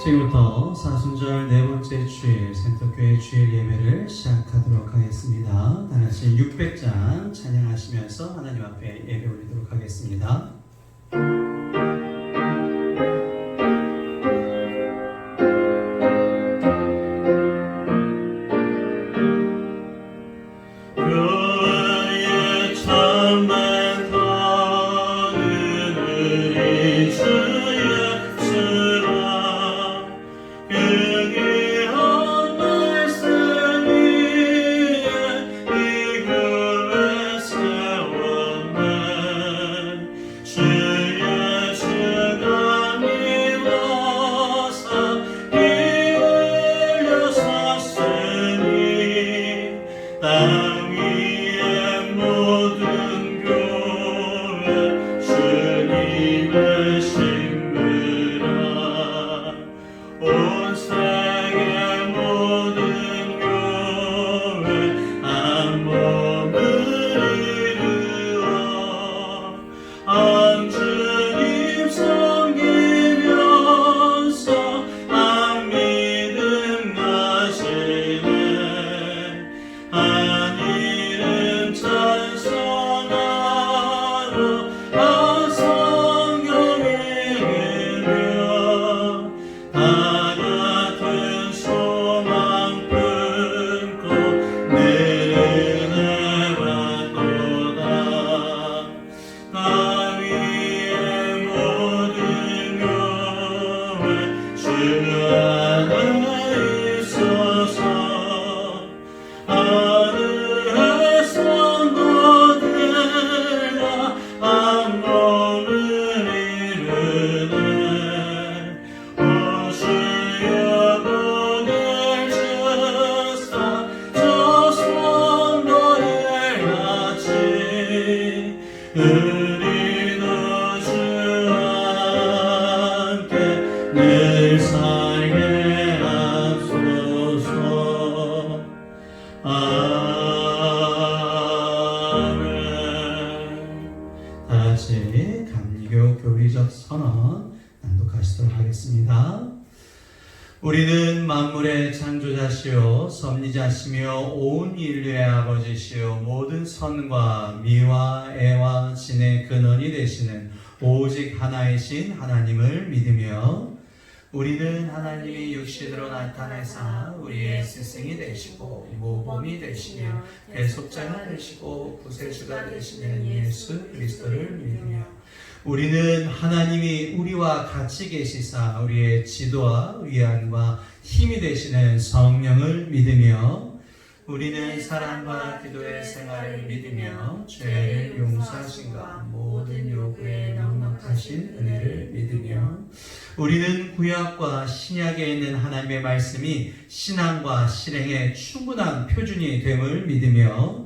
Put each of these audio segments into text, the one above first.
지금부터 사순절 네 번째 주일 센터교회 주일 예배를 시작하도록 하겠습니다. 다같이 600장 찬양하시면서 하나님 앞에 예배 올리도록 하겠습니다. 우리는 만물의 창조자시요 섭리자시며 온 인류의 아버지시요 모든 선과 미와 애와 진의 근원이 되시는 오직 하나이신 하나님을 믿으며 우리는 하나님이 육신으로 나타내사 우리의 스승이 되시고 모범이 되시며 대속자가 되시고 구세주가 되시는 예수 그리스도를 믿으며 우리는 하나님이 우리와 같이 계시사 우리의 지도와 위안과 힘이 되시는 성령을 믿으며 우리는 사랑과 기도의 생활을 믿으며 죄를 용서하신과 모든 요구에 넉넉하신 은혜를 믿으며 우리는 구약과 신약에 있는 하나님의 말씀이 신앙과 실행의 충분한 표준이 됨을 믿으며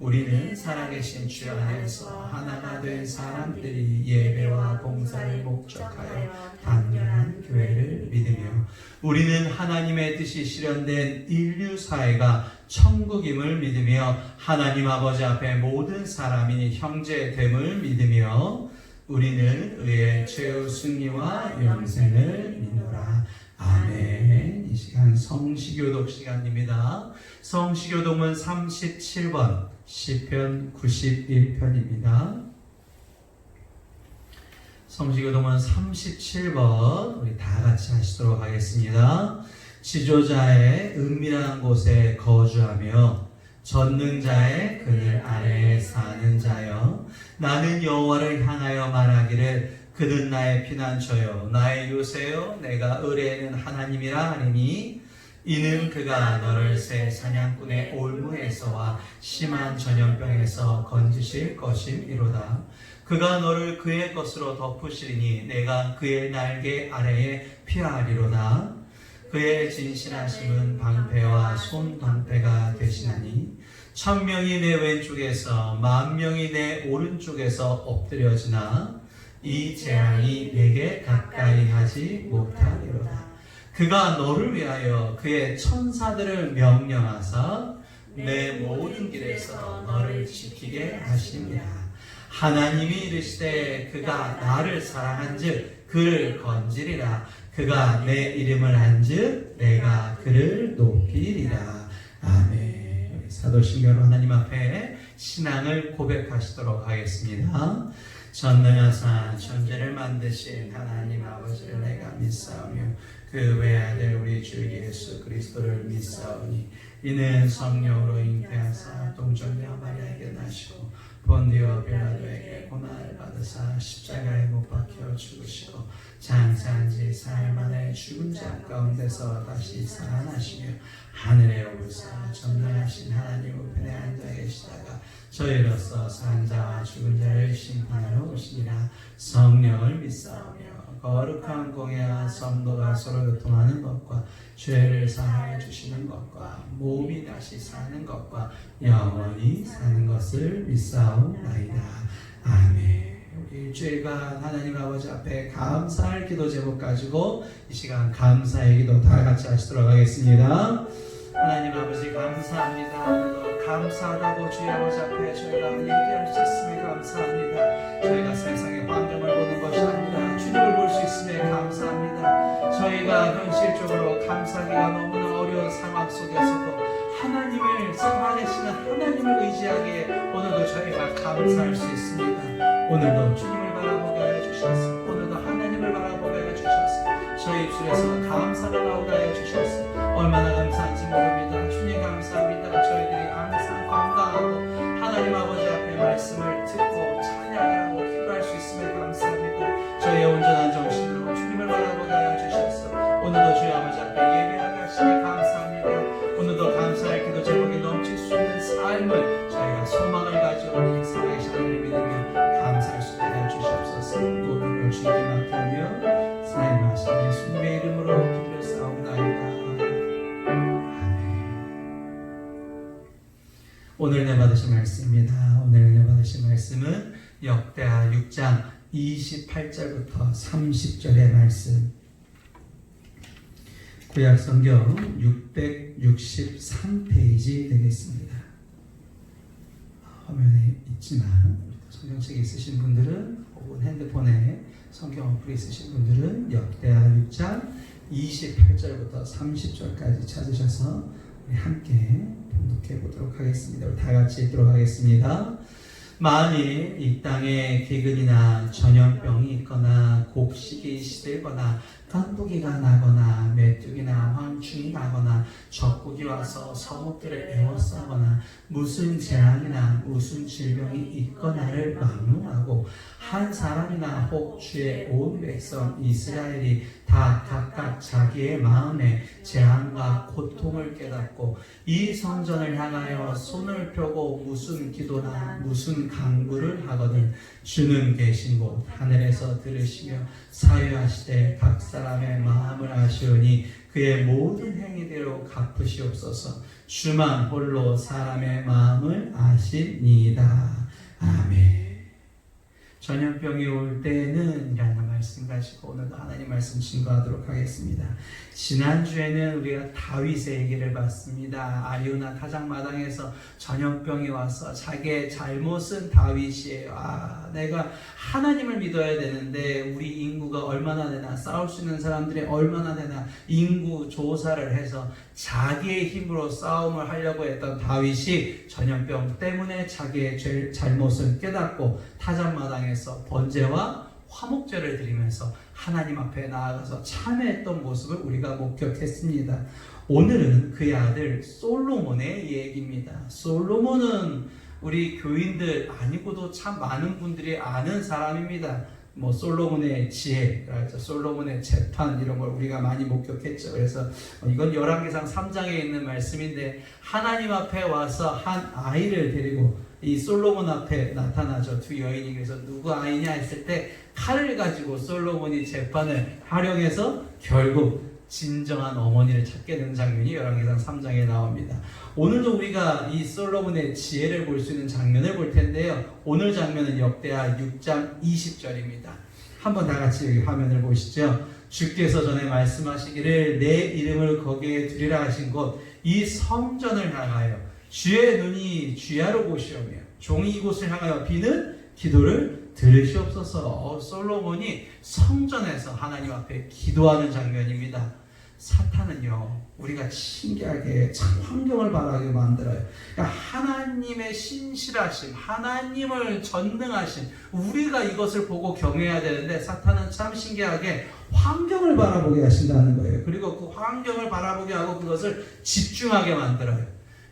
우리는 살아계신 주 안에서 하나가 된 사람들이 예배와 봉사를 목적하여 단련한 교회를 믿으며 우리는 하나님의 뜻이 실현된 인류 사회가 천국임을 믿으며 하나님 아버지 앞에 모든 사람이 형제됨을 믿으며 우리는 의의 최후 승리와 영생을 믿노라. 아멘. 이 시간 성시교독 시간입니다. 성시교독은 37번 시편 91편입니다. 성시교독은 37번 우리 다 같이 하시도록 하겠습니다. 지조자의 은밀한 곳에 거주하며 전능자의 그늘 아래에 사는 자여 나는 여호와를 향하여 말하기를 그는 나의 피난처요 나의 요새요 내가 의뢰하는 하나님이라 하리니 이는 그가 너를 새 사냥꾼의 올무에서와 심한 전염병에서 건지실 것임이로다. 그가 너를 그의 것으로 덮으시리니 내가 그의 날개 아래에 피하리로다. 그의 진실하심은 방패와 손방패가 되시나니 1000명이 내 왼쪽에서 10,000명이 내 오른쪽에서 엎드려지나 이 재앙이 내게 가까이 하지 못하리로다. 그가 너를 위하여 그의 천사들을 명령하사 내 모든 길에서 너를 지키게 하십니다. 하나님이 이르시되 그가 나를 사랑한즉 그를 건지리라. 그가 내 이름을 한즉 내가 그를 높이리라. 아멘. 사도신경으로 하나님 앞에 신앙을 고백하시도록 하겠습니다. 전능하사 천지를 만드신 하나님 아버지를 내가 믿사오며 그 외아들 우리 주 예수 그리스도를 믿사오니 이는 성령으로 잉태하사 동정녀 마리아에게 나시고 본디오 빌라도에게 고난을 받으사 십자가에 못 박혀 죽으시고 장사한 지 사흘 만에 죽은 자 가운데서 다시 살아나시며 하늘에 오르사 전능하신 하나님 우편에 앉아 계시다가 저희로서 산 자와 죽은 자를 심판하러 오시니라. 성령을 믿사오며 거룩한 공예와 성도가 서로 교통하는 것과 죄를 사하여 주시는 것과 몸이 다시 사는 것과 영원히 사는 것을 믿사오나이다. 아멘. 우리 일주일간 하나님 아버지 앞에 감사할 기도 제목 가지고 이 시간 감사의 기도 다 같이 하시도록 하겠습니다. 하나님 아버지 감사합니다. 오늘도 감사하다고 주의 아버지 앞에 저희가 얘기할 수 있음에 감사합니다. 저희가 세상의 환경을 보는 것이 아니라 주님을 볼 수 있음에 감사합니다. 저희가 현실적으로 감사하기가 너무나 어려운 상황 속에서도 하나님을 살아계시는 하나님을 의지하기에 오늘도 저희가 감사할 수 있습니다. 오늘도 주님을 바라보게 하여 주셨습니다. 오늘도 하나님을 바라보게 하여 주셨습니다. 저희 입술에서 감사가 나오게 하여 주셨습니다. 얼마나 감사한지 모릅니다. 주님 감사합니다. 저희들이 항상 건강하고 하나님 아버지 앞에 말씀을 듣고 찬양하고 기도할 수 있음에 감사합니다. 저희의 온전한 정신으로 주님을 바라보게 하여 주셨습니다. 오늘도 주의 아버지 앞에 예배하게 하시니 감사합니다. 오늘도 감사할 기도 제목이 넘칠 수 있는 삶을 저희가 소망을 가지고 우리 살아계신 하나님을 믿으며 감사할 수 있게 하여 주시옵소서. 모든 걸 주님께 맡기며 사임하신 예수님의 이름으로 기도했사옵나이다. 오늘 내 받으신 말씀입니다. 오늘 내 받으신 말씀은 역대하 6장 28절부터 30절의 말씀. 구약성경 663페이지 되겠습니다. 화면에 있지만 성경책이 있으신 분들은 혹은 핸드폰에 성경 어플이 있으신 분들은 역대하 6장 28절부터 30절까지 찾으셔서 우리 함께 봉독해 보도록 하겠습니다. 우리 다 같이 읽도록 하겠습니다. 만일 이 땅에 기근이나 전염병이 있거나 곡식이 시들거나 깐부기가 나거나 메뚜기나 황충이 나거나 적국이 와서 성읍들을 에워싸거나 무슨 재앙이나 무슨 질병이 있거나를 막론하고 한 사람이나 혹 주의 온 백성 이스라엘이 다 각각 자기의 마음에 재앙과 고통을 깨닫고 이 성전을 향하여 손을 펴고 무슨 기도나 무슨 간구를 하거든 주는 계신 곳 하늘에서 들으시며 사유하시되 각 사람의 마음을 아시오니 그의 모든 행위대로 갚으시옵소서. 주만 홀로 사람의 마음을 아시니이다. 아멘. 전염병이 올 때는 이라는 말씀 가지고 오늘도 하나님 말씀 증거하도록 하겠습니다. 지난주에는 우리가 다윗의 얘기를 봤습니다. 아리우나 타작마당에서 전염병이 와서 자기의 잘못은 다윗이에요. 내가 하나님을 믿어야 되는데 우리 인구가 얼마나 되나, 싸울 수 있는 사람들이 얼마나 되나 인구 조사를 해서 자기의 힘으로 싸움을 하려고 했던 다윗이 전염병 때문에 자기의 잘못을 깨닫고 타작마당에서 번제와 화목제를 드리면서 하나님 앞에 나아가서 참회했던 모습을 우리가 목격했습니다. 오늘은 그의 아들 솔로몬의 얘기입니다. 솔로몬은 우리 교인들 아니고도 참 많은 분들이 아는 사람입니다. 솔로몬의 지혜, 솔로몬의 재판 이런 걸 우리가 많이 목격했죠. 그래서 이건 열왕기상 3장에 있는 말씀인데 하나님 앞에 와서 한 아이를 데리고 이 솔로몬 앞에 나타나죠. 두 여인이. 그래서 누구 아이냐 했을 때 칼을 가지고 솔로몬이 재판을 활용해서 결국 진정한 어머니를 찾게 되는 장면이 열왕기상 3장에 나옵니다. 오늘도 우리가 이 솔로몬의 지혜를 볼 수 있는 장면을 볼 텐데요. 오늘 장면은 역대하 6장 20절입니다. 한번 다 같이 여기 화면을 보시죠. 주께서 전에 말씀하시기를 내 이름을 거기에 두리라 하신 곳 이 성전을 향하여 주의 눈이 주야로 보시오며 종이 이곳을 향하여 비는 기도를 들으시옵소서. 솔로몬이 성전에서 하나님 앞에 기도하는 장면입니다. 사탄은요, 우리가 신기하게 참 환경을 바라게 만들어요. 그러니까 하나님의 신실하심, 하나님을 전능하심, 우리가 이것을 보고 경외해야 되는데 사탄은 참 신기하게 환경을 바라보게 하신다는 거예요. 그리고 그 환경을 바라보게 하고 그것을 집중하게 만들어요.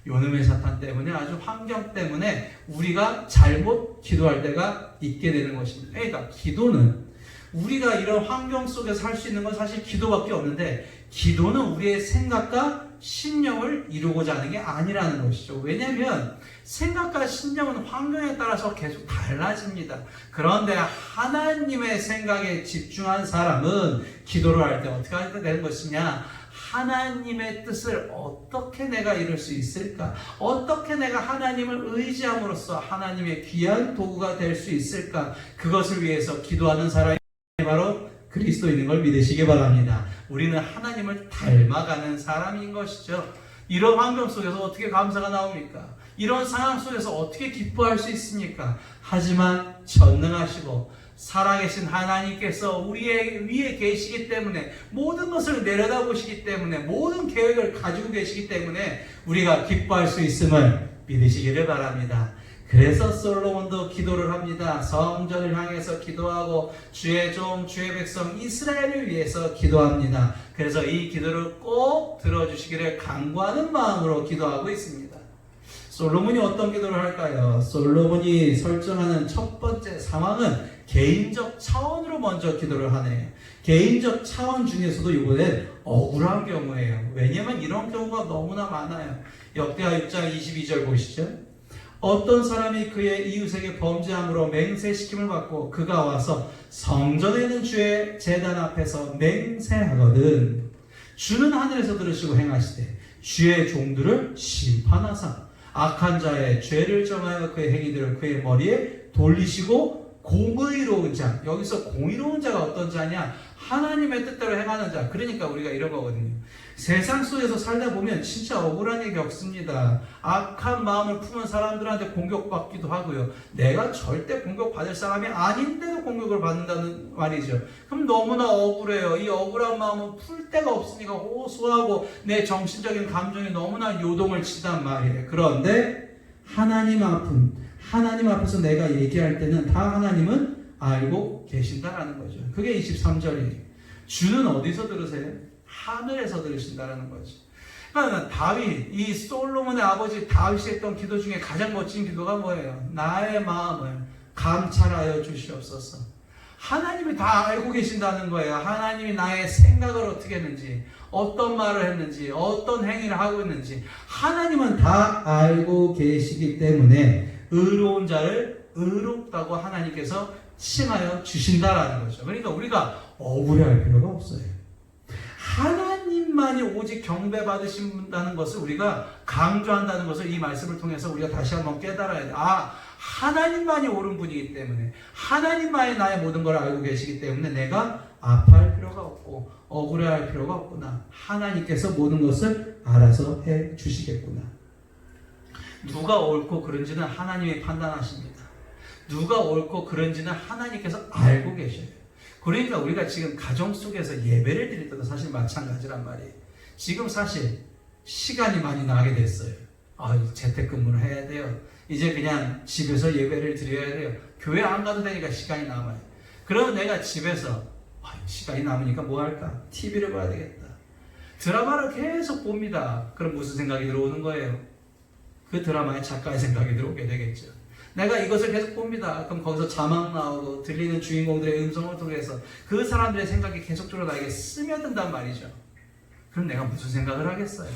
요놈의 사탄 때문에, 아주 환경 때문에 우리가 잘못 기도할 때가 있게 되는 것입니다. 그러니까 기도는 우리가 이런 환경 속에서 할 수 있는 건 사실 기도밖에 없는데, 기도는 우리의 생각과 신념을 이루고자 하는 게 아니라는 것이죠. 왜냐하면 생각과 신념은 환경에 따라서 계속 달라집니다. 그런데 하나님의 생각에 집중한 사람은 기도를 할 때 어떻게 하게 되는 것이냐, 하나님의 뜻을 어떻게 내가 이룰 수 있을까? 어떻게 내가 하나님을 의지함으로써 하나님의 귀한 도구가 될 수 있을까? 그것을 위해서 기도하는 사람이 바로 그리스도인인 걸 믿으시기 바랍니다. 우리는 하나님을 닮아가는 사람인 것이죠. 이런 환경 속에서 어떻게 감사가 나옵니까? 이런 상황 속에서 어떻게 기뻐할 수 있습니까? 하지만 전능하시고 살아계신 하나님께서 우리의 위에 계시기 때문에, 모든 것을 내려다보시기 때문에, 모든 계획을 가지고 계시기 때문에 우리가 기뻐할 수 있음을 믿으시기를 바랍니다. 그래서 솔로몬도 기도를 합니다. 성전을 향해서 기도하고 주의 종, 주의 백성 이스라엘을 위해서 기도합니다. 그래서 이 기도를 꼭 들어주시기를 간구하는 마음으로 기도하고 있습니다. 솔로몬이 어떤 기도를 할까요? 솔로몬이 설정하는 첫 번째 상황은 개인적 차원으로 먼저 기도를 하네요. 개인적 차원 중에서도 이번엔 억울한 경우예요. 왜냐하면 이런 경우가 너무나 많아요. 역대하 6장 22절 보시죠. 어떤 사람이 그의 이웃에게 범죄함으로 맹세시킴을 받고 그가 와서 성전에 있는 주의 제단 앞에서 맹세하거든 주는 하늘에서 들으시고 행하시되 주의 종들을 심판하사 악한 자의 죄를 정하여 그의 행위들을 그의 머리에 돌리시고 공의로운 자, 여기서 공의로운 자가 어떤 자냐? 하나님의 뜻대로 행하는 자. 그러니까 우리가 이런 거거든요. 세상 속에서 살다 보면 진짜 억울한 일이 없습니다. 악한 마음을 품은 사람들한테 공격받기도 하고요. 내가 절대 공격받을 사람이 아닌데도 공격을 받는다는 말이죠. 그럼 너무나 억울해요. 이 억울한 마음은 풀 데가 없으니까 호소하고 내 정신적인 감정이 너무나 요동을 치단 말이에요. 그런데 하나님 앞에서 내가 얘기할 때는 다 하나님은 알고 계신다라는 거죠. 그게 23절이에요. 주는 어디서 들으세요? 하늘에서 들으신다라는 거죠. 그러니까 다윗, 이 솔로몬의 아버지 다윗이 했던 기도 중에 가장 멋진 기도가 뭐예요? 나의 마음을 감찰하여 주시옵소서. 하나님이 다 알고 계신다는 거예요. 하나님이 나의 생각을 어떻게 했는지, 어떤 말을 했는지, 어떤 행위를 하고 있는지 하나님은 다 알고 계시기 때문에 의로운 자를 의롭다고 하나님께서 칭하여 주신다라는 거죠. 그러니까 우리가 억울해할 필요가 없어요. 하나님만이 오직 경배받으신다는 것을 우리가 강조한다는 것을 이 말씀을 통해서 우리가 다시 한번 깨달아야 돼요. 하나님만이 옳은 분이기 때문에, 하나님만이 나의 모든 걸 알고 계시기 때문에 내가 아파할 필요가 없고 억울해할 필요가 없구나. 하나님께서 모든 것을 알아서 해 주시겠구나. 누가 옳고 그른지는 하나님이 판단하십니다. 누가 옳고 그른지는 하나님께서 알고 계셔요. 그러니까 우리가 지금 가정 속에서 예배를 드릴 때도 사실 마찬가지란 말이에요. 지금 사실 시간이 많이 나게 됐어요. 재택근무를 해야 돼요. 이제 그냥 집에서 예배를 드려야 돼요. 교회 안 가도 되니까 시간이 남아요. 그러면 내가 집에서 시간이 남으니까 뭐 할까? TV를 봐야 되겠다. 드라마를 계속 봅니다. 그럼 무슨 생각이 들어오는 거예요? 그 드라마의 작가의 생각이 들어오게 되겠죠. 내가 이것을 계속 봅니다. 그럼 거기서 자막 나오고 들리는 주인공들의 음성을 통해서 그 사람들의 생각이 계속적으로 나에게 스며든단 말이죠. 그럼 내가 무슨 생각을 하겠어요?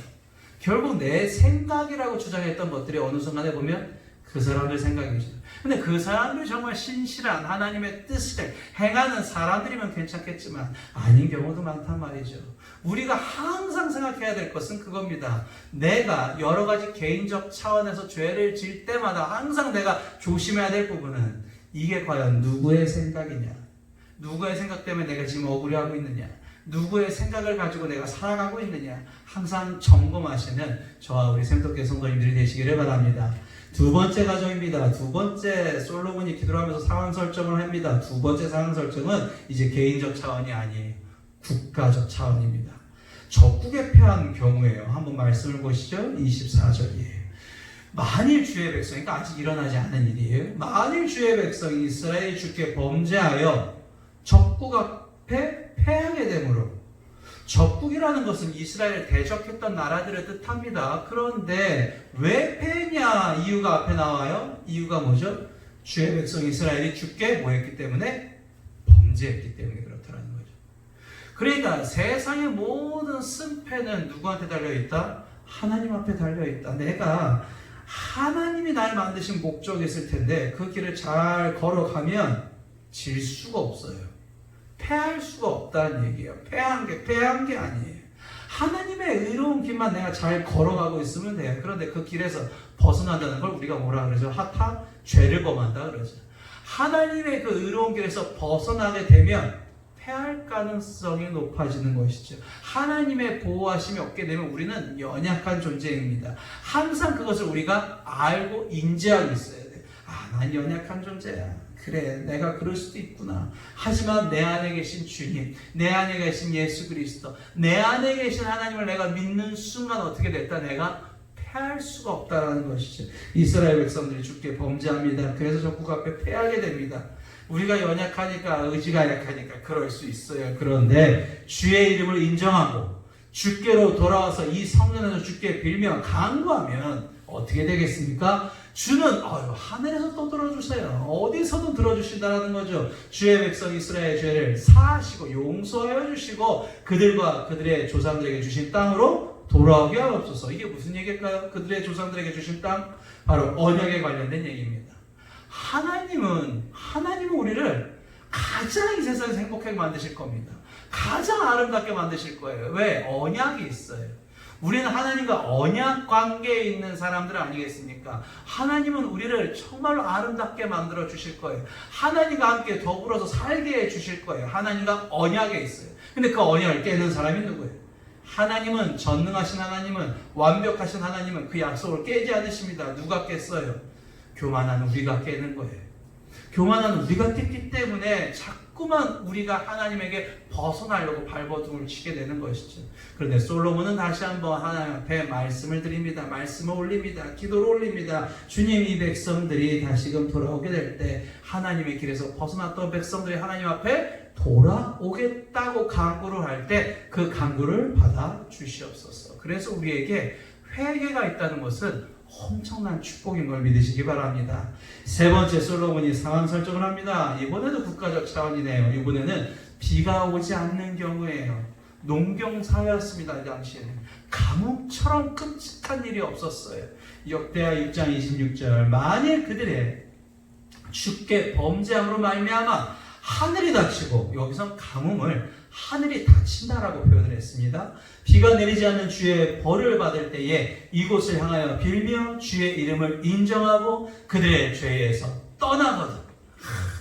결국 내 생각이라고 주장했던 것들이 어느 순간에 보면 그 사람들 생각이죠. 근데 그 사람들이 정말 신실한 하나님의 뜻을 행하는 사람들이면 괜찮겠지만 아닌 경우도 많단 말이죠. 우리가 항상 생각해야 될 것은 그겁니다. 내가 여러 가지 개인적 차원에서 죄를 질 때마다 항상 내가 조심해야 될 부분은 이게 과연 누구의 생각이냐? 누구의 생각 때문에 내가 지금 억울해하고 있느냐? 누구의 생각을 가지고 내가 살아가고 있느냐? 항상 점검하시는 저와 우리 샘덕교회 성도님들이 되시기를 바랍니다. 두 번째 가정입니다. 두 번째 솔로몬이 기도를 하면서 상황 설정을 합니다. 두 번째 상황 설정은 이제 개인적 차원이 아니에요. 국가적 차원입니다. 적국에 패한 경우에요. 한번 말씀을 보시죠. 24절이에요. 만일 주의 백성, 그러니까 아직 일어나지 않은 일이에요. 만일 주의 백성이 이스라엘 주께 범죄하여 적국 앞에 패하게 되므로, 적국이라는 것은 이스라엘을 대적했던 나라들을 뜻합니다. 그런데 왜 패했냐 이유가 앞에 나와요. 이유가 뭐죠? 주의 백성 이스라엘이 주께 뭐했기 때문에? 범죄했기 때문에 그렇다는 거죠. 그러니까 세상의 모든 승패는 누구한테 달려있다? 하나님 앞에 달려있다. 내가 하나님이 날 만드신 목적이 있을 텐데 그 길을 잘 걸어가면 질 수가 없어요. 패할 수가 없다는 얘기예요. 패한 게 아니에요. 하나님의 의로운 길만 내가 잘 걸어가고 있으면 돼요. 그런데 그 길에서 벗어난다는 걸 우리가 뭐라 그러죠? 하타? 죄를 범한다 그러죠. 하나님의 그 의로운 길에서 벗어나게 되면 패할 가능성이 높아지는 것이죠. 하나님의 보호하심이 없게 되면 우리는 연약한 존재입니다. 항상 그것을 우리가 알고 인지하고 있어야 돼. 아, 난 연약한 존재야. 그래, 내가 그럴 수도 있구나. 하지만 내 안에 계신 주님, 내 안에 계신 예수 그리스도, 내 안에 계신 하나님을 내가 믿는 순간 어떻게 됐다? 내가 패할 수가 없다는 것이죠. 이스라엘 백성들이 주께 범죄합니다. 그래서 적국 앞에 패하게 됩니다. 우리가 연약하니까, 의지가 약하니까 그럴 수 있어요. 그런데 주의 이름을 인정하고 주께로 돌아와서 이 성전에서 주께 빌며 간구하면 어떻게 되겠습니까? 주는 하늘에서 또 들어주세요. 어디서든 들어주신다는 거죠. 주의 백성 이스라엘 죄를 사하시고 용서해 주시고 그들과 그들의 조상들에게 주신 땅으로 돌아오게 하옵소서. 이게 무슨 얘기일까요? 그들의 조상들에게 주신 땅, 바로 언약에 관련된 얘기입니다. 하나님은 우리를 가장 이 세상에서 행복하게 만드실 겁니다. 가장 아름답게 만드실 거예요. 왜? 언약이 있어요. 우리는 하나님과 언약 관계에 있는 사람들 아니겠습니까? 하나님은 우리를 정말로 아름답게 만들어 주실 거예요. 하나님과 함께 더불어서 살게 해 주실 거예요. 하나님과 언약에 있어요. 근데 그 언약을 깨는 사람이 누구예요? 하나님은, 전능하신 하나님은, 완벽하신 하나님은 그 약속을 깨지 않으십니다. 누가 깼어요? 교만한 우리가 깨는 거예요. 교만한 우리가 깼기 때문에 자꾸만 우리가 하나님에게 벗어나려고 발버둥을 치게 되는 것이죠. 그런데 솔로몬은 다시 한번 하나님 앞에 말씀을 드립니다. 말씀을 올립니다. 기도를 올립니다. 주님, 이 백성들이 다시금 돌아오게 될 때 하나님의 길에서 벗어났던 백성들이 하나님 앞에 돌아오겠다고 간구를 할 때 그 간구를 받아 주시옵소서. 그래서 우리에게 회개가 있다는 것은 엄청난 축복인 걸 믿으시기 바랍니다. 세 번째, 솔로몬이 상황 설정을 합니다. 이번에도 국가적 차원이네요. 이번에는 비가 오지 않는 경우에요. 농경사회였습니다. 이 당시에는 감옥처럼 끔찍한 일이 없었어요. 역대하 6장 26절, 만일 그들의 주께 범죄함으로 말미암아 하늘이 닫히고, 여기선 가뭄을 하늘이 닫힌다라고 표현을 했습니다. 비가 내리지 않는 주의 벌을 받을 때에 이곳을 향하여 빌며 주의 이름을 인정하고 그들의 죄에서 떠나거든.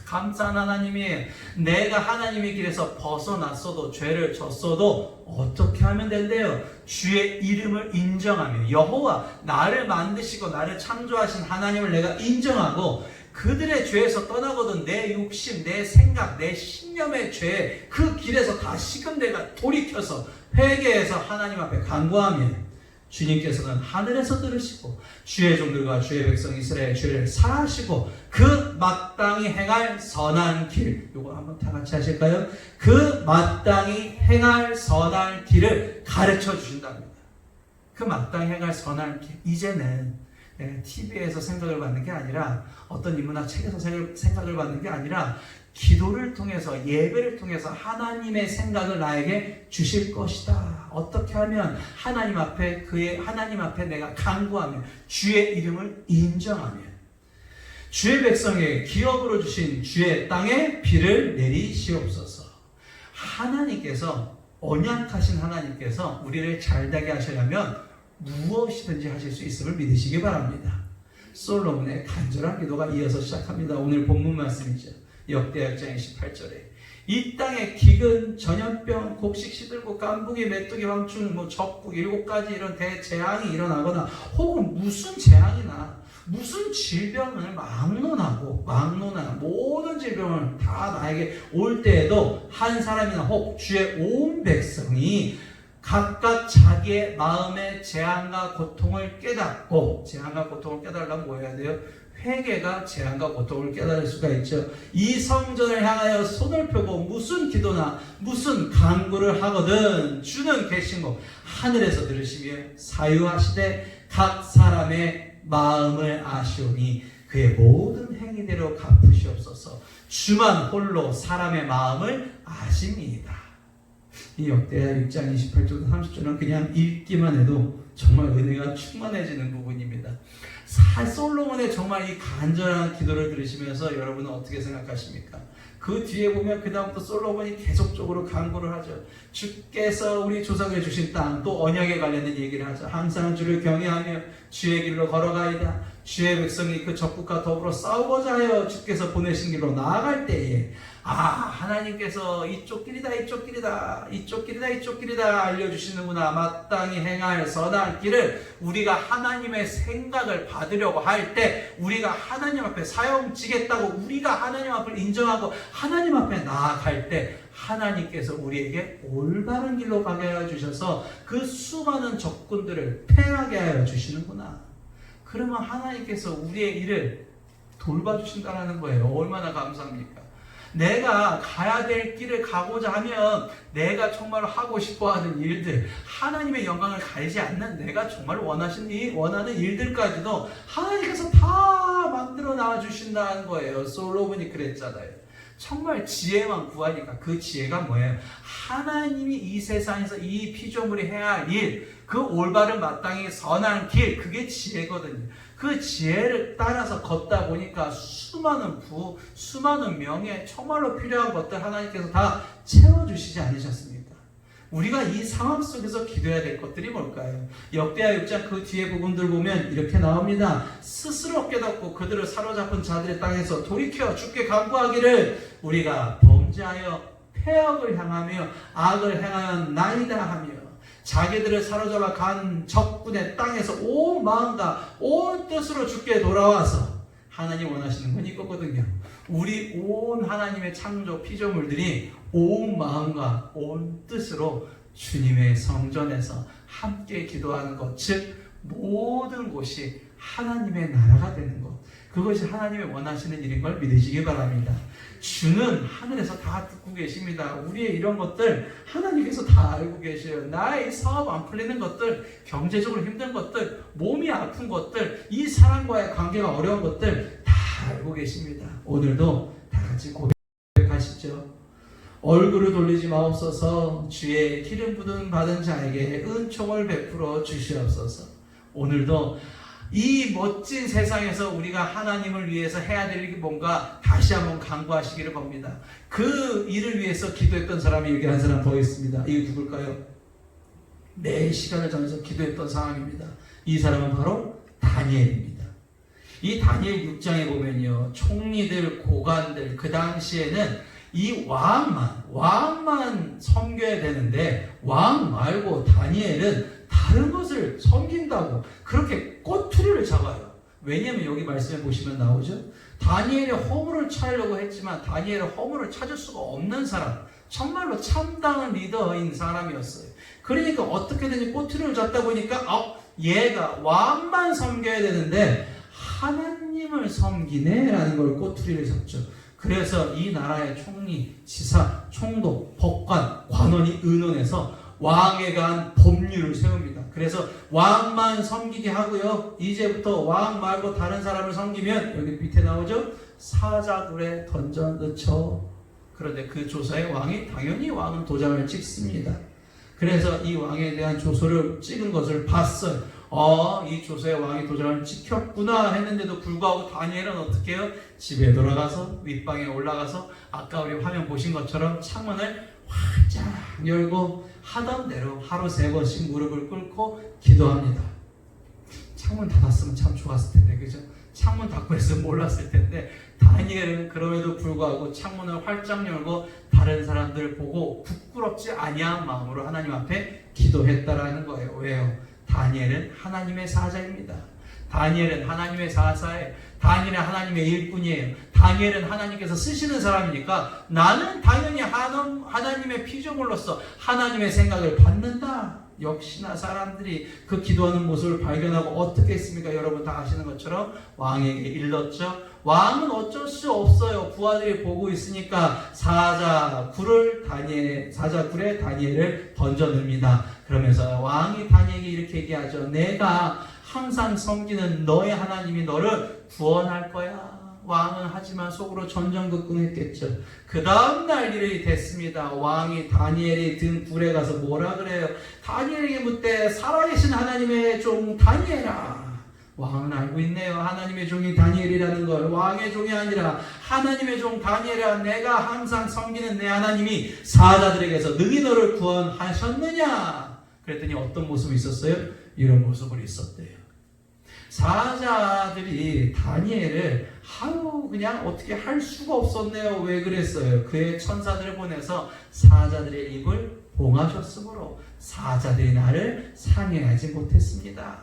감사한 하나님이, 내가 하나님의 길에서 벗어났어도, 죄를 졌어도 어떻게 하면 된대요? 주의 이름을 인정하며, 여호와 나를 만드시고 나를 창조하신 하나님을 내가 인정하고 그들의 죄에서 떠나거든. 내 욕심, 내 생각, 내 신념의 죄, 그 길에서 다시금 내가 돌이켜서 회개해서 하나님 앞에 간구하면 주님께서는 하늘에서 들으시고 주의 종들과 주의 백성 이스라엘 죄를 사하시고 그 마땅히 행할 선한 길, 요거 한번 다 같이 하실까요? 그 마땅히 행할 선한 길을 가르쳐 주신답니다. 그 마땅히 행할 선한 길, 이제는 TV에서 생각을 받는 게 아니라, 어떤 인문학 책에서 생각을 받는 게 아니라, 기도를 통해서, 예배를 통해서 하나님의 생각을 나에게 주실 것이다. 어떻게 하면? 하나님 앞에 내가 간구하며 주의 이름을 인정하며 주의 백성에게 기업으로 주신 주의 땅에 비를 내리시옵소서. 하나님께서, 언약하신 하나님께서 우리를 잘되게 하시려면 무엇이든지 하실 수 있음을 믿으시기 바랍니다. 솔로몬의 간절한 기도가 이어서 시작합니다. 오늘 본문 말씀이죠. 역대하 6장 28절에 이 땅에 기근, 전염병, 곡식 시들고 깐부기, 메뚜기, 황충, 적국 7가지 이런 대재앙이 일어나거나 혹은 무슨 재앙이나 무슨 질병을 막론하고 모든 질병을 다 나에게 올 때에도 한 사람이나 혹 주의 온 백성이 각각 자기의 마음의 재앙과 고통을 깨닫고, 재앙과 고통을 깨달으려면 뭐 해야 돼요? 회개가 재앙과 고통을 깨달을 수가 있죠. 이 성전을 향하여 손을 펴고 무슨 기도나 무슨 간구를 하거든 주는 계신 것 하늘에서 들으시며 사유하시되 각 사람의 마음을 아시오니 그의 모든 행위대로 갚으시옵소서. 주만 홀로 사람의 마음을 아십니다. 이 역대하 6장 28절부터 30절은 그냥 읽기만 해도 정말 은혜가 충만해지는 부분입니다. 솔로몬의 정말 이 간절한 기도를 들으시면서 여러분은 어떻게 생각하십니까? 그 뒤에 보면 그 다음부터 솔로몬이 계속적으로 간구를 하죠. 주께서 우리 조상에 주신 땅, 또 언약에 관련된 얘기를 하죠. 항상 주를 경외하며 주의 길로 걸어가이다. 주의 백성이 그 적국과 더불어 싸우고자 하여 주께서 보내신 길로 나아갈 때에 하나님께서 이쪽 길이다 알려주시는구나. 마땅히 행할 선한 길을 우리가 하나님의 생각을 받으려고 할 때, 우리가 하나님 앞에 사용지겠다고 우리가 하나님 앞을 인정하고 하나님 앞에 나아갈 때 하나님께서 우리에게 올바른 길로 가게 하여 주셔서 그 수많은 적군들을 패하게 하여 주시는구나. 그러면 하나님께서 우리의 일을 돌봐주신다는 거예요. 얼마나 감사합니까? 내가 가야 될 길을 가고자 하면 내가 정말 하고 싶어하는 일들, 하나님의 영광을 가리지 않는 내가 정말 원하는 일들까지도 하나님께서 다 만들어 나와주신다는 거예요. 솔로몬이 그랬잖아요. 정말 지혜만 구하니까 그 지혜가 뭐예요? 하나님이 이 세상에서 이 피조물이 해야 할 일, 그 올바른 마땅히 선한 길, 그게 지혜거든요. 그 지혜를 따라서 걷다 보니까 수많은 수많은 명예, 정말로 필요한 것들 하나님께서 다 채워주시지 않으셨습니까? 우리가 이 상황 속에서 기도해야 될 것들이 뭘까요? 역대하 6장 그 뒤에 부분들 보면 이렇게 나옵니다. 스스로 깨닫고 그들을 사로잡은 자들의 땅에서 돌이켜 주께 간구하기를 우리가 범죄하여 폐역을 향하며 악을 행하였나이다 하며, 자기들을 사로잡아 간 적군의 땅에서 온 마음과 온 뜻으로 주께 돌아와서, 하나님 원하시는 건 이거거든요. 우리 온 하나님의 창조 피조물들이 온 마음과 온 뜻으로 주님의 성전에서 함께 기도하는 것, 즉 모든 곳이 하나님의 나라가 되는 것, 그것이 하나님의 원하시는 일인 걸 믿으시기 바랍니다. 주는 하늘에서 다 듣고 계십니다. 우리의 이런 것들 하나님께서 다 알고 계셔요. 나의 사업 안 풀리는 것들, 경제적으로 힘든 것들, 몸이 아픈 것들, 이 사람과의 관계가 어려운 것들 다 알고 계십니다. 오늘도 다 같이 고백하시죠. 얼굴을 돌리지 마옵소서. 주의 기름 부음 받은 자에게 은총을 베풀어 주시옵소서. 오늘도 이 멋진 세상에서 우리가 하나님을 위해서 해야 될 일이 뭔가 다시 한번 간구하시기를 봅니다. 그 일을 위해서 기도했던 사람이 여기 한 사람 더 있습니다. 이게 누굴까요? 매 시간을 정해서 기도했던 사람입니다. 이 사람은 바로 다니엘입니다. 이 다니엘 6장에 보면요, 총리들, 고관들, 그 당시에는 이 왕만 섬겨야 되는데, 왕 말고 다니엘은 다른 것을 섬긴다고 그렇게 꼬투리를 잡아요. 왜냐하면 여기 말씀해 보시면 나오죠. 다니엘의 허물을 찾으려고 했지만 다니엘의 허물을 찾을 수가 없는 사람, 정말로 참다운 리더인 사람이었어요. 그러니까 어떻게든지 꼬투리를 잡다 보니까 얘가 왕만 섬겨야 되는데 하나님을 섬기네 라는 걸 꼬투리를 잡죠. 그래서 이 나라의 총리, 지사, 총독, 법관, 관원이 의논해서 왕에 관한 법률을 세웁니다. 그래서 왕만 섬기게 하고요, 이제부터 왕 말고 다른 사람을 섬기면 여기 밑에 나오죠, 사자굴에 던져 넣죠. 그런데 그 조서에 왕이 당연히 왕은 도장을 찍습니다. 그래서 이 왕에 대한 조서를 찍은 것을 봤어요. 이 조서에 왕이 도장을 찍혔구나 했는데도 불구하고 다니엘은 어떻게 해요? 집에 돌아가서 윗방에 올라가서 아까 우리 화면 보신 것처럼 창문을 활짝 열고 하던 대로 하루 3번씩 무릎을 꿇고 기도합니다. 창문 닫았으면 참 좋았을 텐데, 그죠? 창문 닫고 했으면 몰랐을 텐데, 다니엘은 그럼에도 불구하고 창문을 활짝 열고 다른 사람들 보고 부끄럽지 아니한 마음으로 하나님 앞에 기도했다라는 거예요. 왜요? 다니엘은 하나님의 사자입니다. 다니엘은 하나님의 사사예요. 다니엘은 하나님의 일꾼이에요. 다니엘은 하나님께서 쓰시는 사람이니까 나는 당연히 하나님의 피조물로서 하나님의 생각을 받는다. 역시나 사람들이 그 기도하는 모습을 발견하고 어떻게 했습니까? 여러분 다 아시는 것처럼 왕에게 일렀죠. 왕은 어쩔 수 없어요. 부하들이 보고 있으니까 사자굴에 다니엘을 던져넣습니다. 그러면서 왕이 다니엘에게 이렇게 얘기하죠. 내가 항상 섬기는 너의 하나님이 너를 구원할 거야. 왕은 하지만 속으로 전전긍긍했겠죠. 그 다음날 일이 됐습니다. 왕이 다니엘이 든 굴에 가서 뭐라 그래요? 다니엘에게 묻되 살아계신 하나님의 종 다니엘아. 왕은 알고 있네요. 하나님의 종이 다니엘이라는 걸. 왕의 종이 아니라 하나님의 종 다니엘아, 내가 항상 섬기는 내 하나님이 사자들에게서 능히 너를 구원하셨느냐? 그랬더니 어떤 모습이 있었어요? 이런 모습을 있었대요. 사자들이 다니엘을 그냥 어떻게 할 수가 없었네요. 왜 그랬어요? 그의 천사들을 보내서 사자들의 입을 봉하셨으므로 사자들이 나를 상해하지 못했습니다.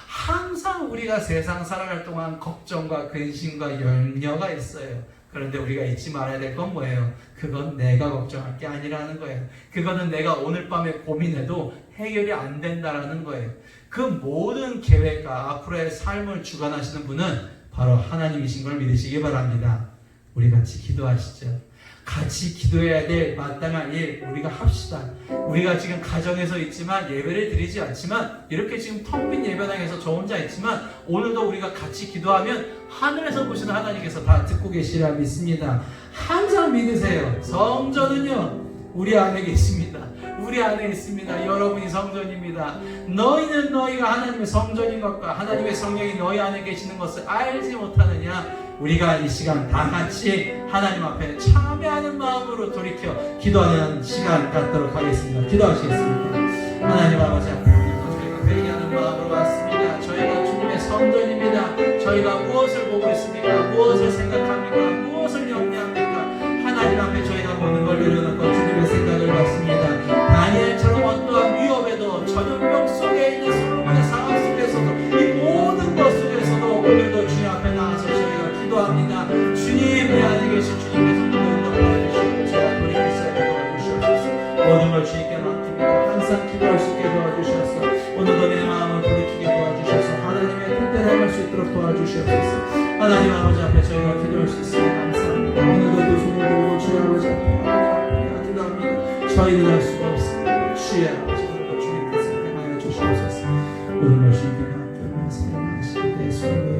항상 우리가 세상 살아갈 동안 걱정과 근심과 염려가 있어요. 그런데 우리가 잊지 말아야 될 건 뭐예요? 그건 내가 걱정할 게 아니라는 거예요. 그거는 내가 오늘 밤에 고민해도 해결이 안 된다라는 거예요. 그 모든 계획과 앞으로의 삶을 주관하시는 분은 바로 하나님이신 걸 믿으시기 바랍니다. 우리 같이 기도하시죠. 같이 기도해야 될 마땅한 일 우리가 합시다. 우리가 지금 가정에서 있지만 예배를 드리지 않지만 이렇게 지금 텅 빈 예배당에서 저 혼자 있지만 오늘도 우리가 같이 기도하면 하늘에서 보시는 하나님께서 다 듣고 계시리라 믿습니다. 항상 믿으세요. 성전은요 우리 안에 계십니다. 우리 안에 있습니다. 여러분이 성전입니다. 너희는 너희가 하나님의 성전인 것과 하나님의 성령이 너희 안에 계시는 것을 알지 못하느냐? 우리가 이 시간 다 같이 하나님 앞에 참여하는 마음으로 돌이켜 기도하는 시간 갖도록 하겠습니다. 기도하시겠습니다. 하나님 아버지 앞에 저희가 회개하는 마음으로 왔습니다. 저희가 주님의 성전입니다. 저희가 무엇을 보고 있습니까? 무엇을 생각합니까? 무엇을 염려합니까? 하나님 앞에 저희가 보는 걸 내려놓고 주님의 생각을 받습니다. 다니엘처럼 어떠한 위협에도 전염병 속에 있는 솔로몬의 상황 속에서도 이 모든 것 속에서도 오늘도 주님 앞에 나와서 저희가 기도합니다. 주님 내 안에 계신 주님께서 모든 걸 도와주시고 제가 돌이키시게 도와주시옵소서. 모든 걸 주님께 맡깁니다. 항상 기도할 수 있게 도와주셔서 오늘도 내 마음을 돌이키게 도와주셔서 하나님의 뜻대로 행할 수 있도록 도와주시옵소서. 하나님 아버지 앞에 저희가 기도할 수 있으니 감사합니다. 오늘도 두 손을 들고 주여 아버지 앞에 기도합니다. 저희는 할 수가 없습니다. 주여 아버지 오늘도 주님 뜻을 행하여 주시옵소서. 모든 걸 주님께 맡겨놓으세요. 내 손을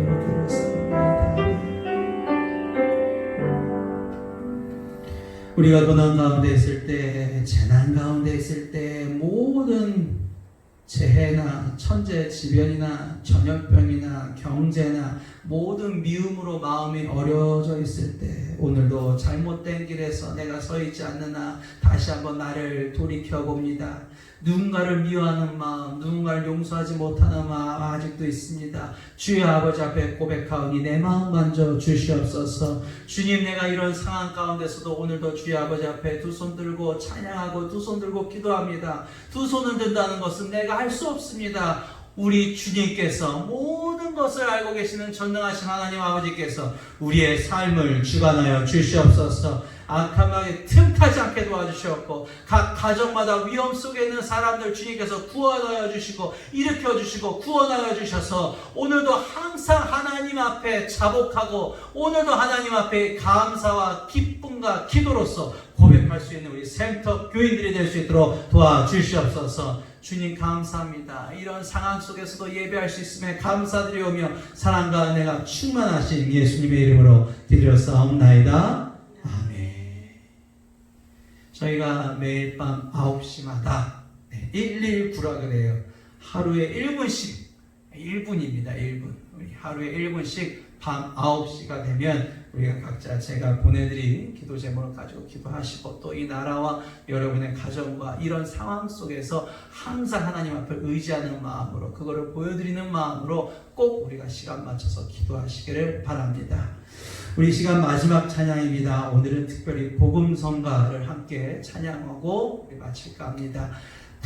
우리가 고난 가운데 있을 때, 재난 가운데 있을 때, 모든 재해나 천재지변이나 전염병이나 경제나 모든 미움으로 마음이 어려워져 있을 때 오늘도 잘못된 길에서 내가 서 있지 않느나 다시 한번 나를 돌이켜봅니다. 누군가를 미워하는 마음, 누군가를 용서하지 못하는 마음 아직도 있습니다. 주여 아버지 앞에 고백하오니 내 마음 만져 주시옵소서. 주님 내가 이런 상황 가운데서도 오늘도 주여 아버지 앞에 두 손 들고 찬양하고 두 손 들고 기도합니다. 두 손을 든다는 것은 내가 할 수 없습니다. 우리 주님께서 모든 것을 알고 계시는 전능하신 하나님 아버지께서 우리의 삶을 주관하여 주시옵소서. 악한 마음에 틈타지 않게 도와주시옵고 각 가정마다 위험 속에 있는 사람들 주님께서 구원하여 주시고 일으켜 주시고 구원하여 주셔서 오늘도 항상 하나님 앞에 자복하고 오늘도 하나님 앞에 감사와 기쁨과 기도로서 고백할 수 있는 우리 센터 교인들이 될 수 있도록 도와주시옵소서. 주님 감사합니다. 이런 상황 속에서도 예배할 수 있음에 감사드리오며 사랑과 은혜가 충만하신 예수님의 이름으로 기도하옵나이다. 아멘. 저희가 매일 밤 9시마다 119라 그래요. 하루에 1분씩 1분입니다. 1분. 우리 하루에 1분씩 밤 9시가 되면 우리가 각자 제가 보내드린 기도 제목을 가지고 기도하시고 또 이 나라와 여러분의 가정과 이런 상황 속에서 항상 하나님 앞을 의지하는 마음으로 그거를 보여드리는 마음으로 꼭 우리가 시간 맞춰서 기도하시기를 바랍니다. 우리 시간 마지막 찬양입니다. 오늘은 특별히 복음성가를 함께 찬양하고 우리 마칠까 합니다.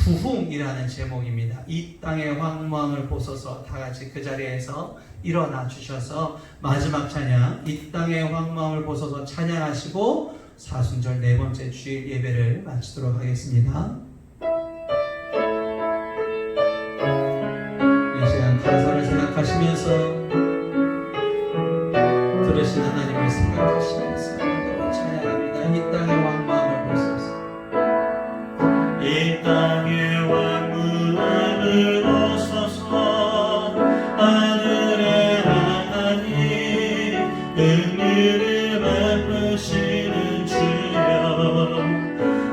부흥이라는 제목입니다. 이 땅의 황무함을 보소서. 다 같이 그 자리에서 일어나 주셔서 마지막 찬양, 이 땅의 황무함을 보소서 찬양하시고 사순절 네 번째 주일 예배를 마치도록 하겠습니다. 이 시간 가사를 생각하시면서, 들으신 하나님을 생각하시면서 찬양합니다. 이 땅의 황무함을 보소서. 이 땅의 왕무함을 보소서. 하늘의 하나님, 은혜를 베푸시는 주여,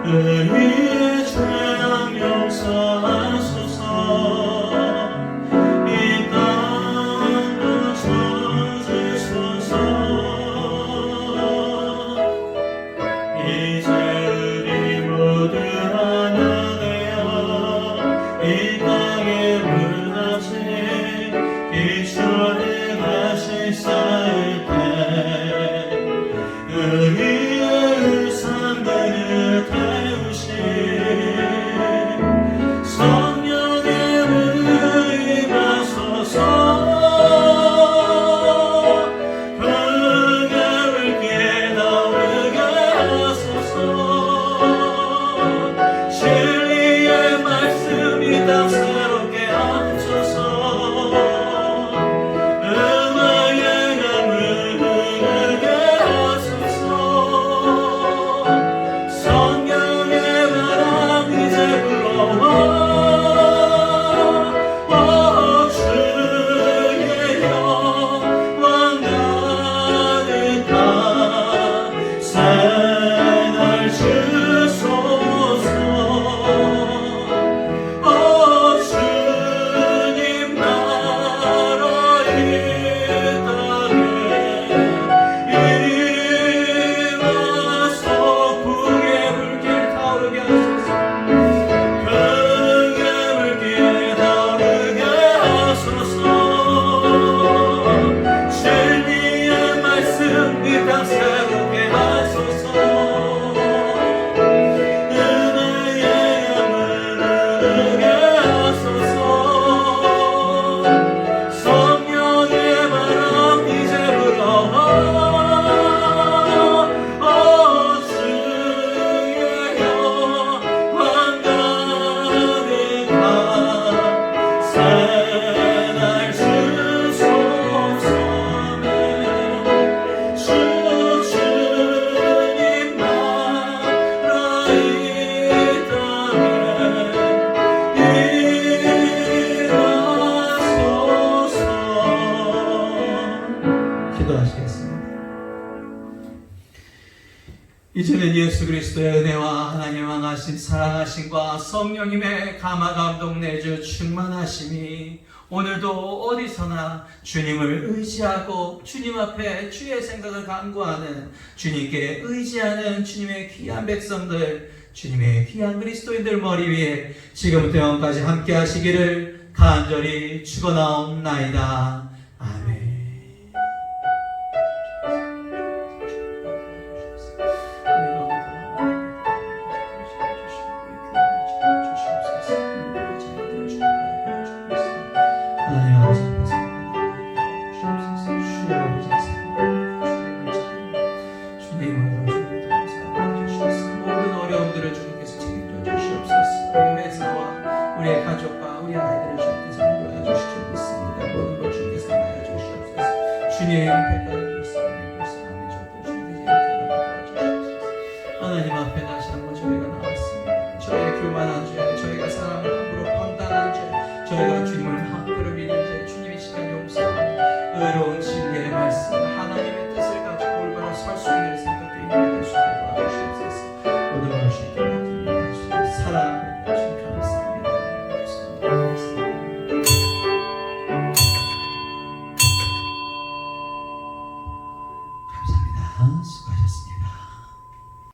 우리의 죄악 용서하소서. 이 땅 고쳐주소서. 이제 우리 모두 하나 되어 이 땅의 문화재 기초에 다시 쌓을 때, 우리의 우상들을 태우신 성령의 문을 임하소서. 풍요를 깨달게 하소서. 진리의 말씀이 다스럽게 하소서. 음악의 강을 흐르게 하소서. 성령의 바람 이제 불어와. 주의 영광 가득한 새날 주소서. 주님 나라 이 땅에 임하소. 풍의 불길 타오르게 하소서. 풍의 불길 타오르게 하소서. 진리의 말씀 이 땅 새롭게 하소서. 은혜의 양을 흐르게 하소서. 성령의 바람 이제 불어와. 주의 영광 가득한 새날 주소서. 주님 나라 이 땅에 임하소서. 기도하시겠습니다. 이제는 예수 그리스도의 은혜와 하나님 왕하신 사랑하심과 성령님의 감화 감동 내주 충만하심이 오늘도 어디서나 주님을 의지하고 주님 앞에 주의 생각을 간구하는, 주님께 의지하는 주님의 귀한 백성들, 주님의 귀한 그리스도인들 머리 위에 지금부터 영원까지 함께 하시기를 간절히 축원하옵나이다. 아멘. 모든 어려움들을 주님께서 책임져 주시옵소서. 우리 회사와 우리의 가족과 우리 아이들을 주님께서 인도하여 주시옵 믿습니다. 모든 것 주님께서 하여 주시옵소서. 주님 백가를 주시옵소서. 불쌍함이 적도 주님께서 이렇게 도와주시옵소서. 하나님 앞에 다시 한번 저희가 나왔습니다. 저희의 교만한 죄, 저희가 사랑을 함부로 판단한 죄, 저희가 주님